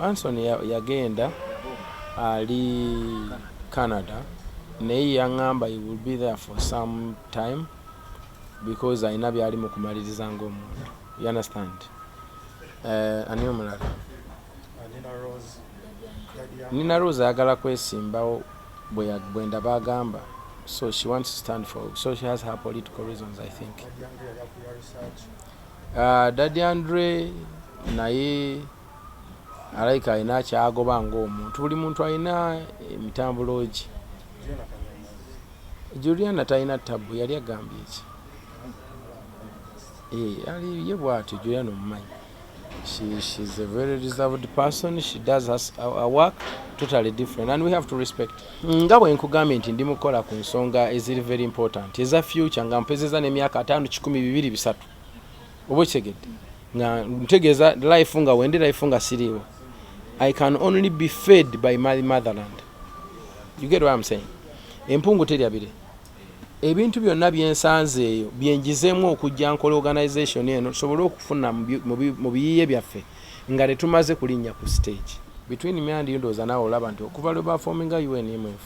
Anson yagenda ali Canada naye yaŋŋamba he will be there for some time because ayina byali mu kumaliriza ng'omuntu. You understand? Ani omulala? Nina Rose ayagala kwesimbawo bwe ndaba agamba. So she wants to stand for, so she has her political reasons, I think. Daddy Andre naye alaika ayina kyagoba ng'omuntu. Buli muntu ayina emitambulo gye. Juliana talina tabu, yali agambye ki? Ali ye bw'atyo Juliana omumanyi. She's a very reserved person. She does her work totally different, and we have to respect. Nga bwe nkugambye nti ndi mukola ku nsonga eziri very important eza future nga mpezeza n'emyaka 5, 10, 20, 3 oba kitegedde nga ntegeeza life nga wendi life nga siriiwo. I can only be fed by my motherland. You get what I'm saying? Empungu teryabire ebintu byonna byensanze eyo byenjizeemu okujja nkola organization eno tusobole okufuna mu biyiye byaffe nga tetumaze kulinnya ku stage. Between me and you ndowooza naawe olaba nti okuva lwe bafominga UNMF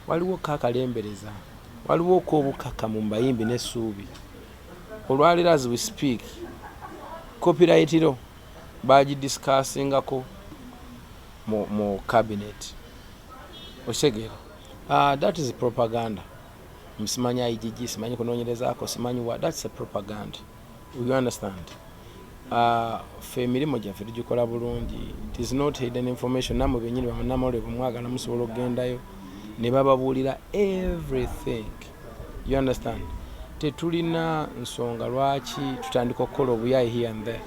waliwo kakalembereza, waliwo obukaka mu bayimbi n'essuubi. Olwaleero as we speak copyright ro bagidiscussingako mu cabinet. Oshegera. That is propaganda. Msimanyi IGG, simanyi kunoonyerezaako, simanyi what. That's a propaganda. You understand? Emirimu gyaffe tugikola bulungi. It is not hidden information. Namwe bennyini bamwe mwagala musobola okugendayo ne bababuulira everything. You understand? Tetulina nsonga lwaki tutandika okukola obuyayi here and there.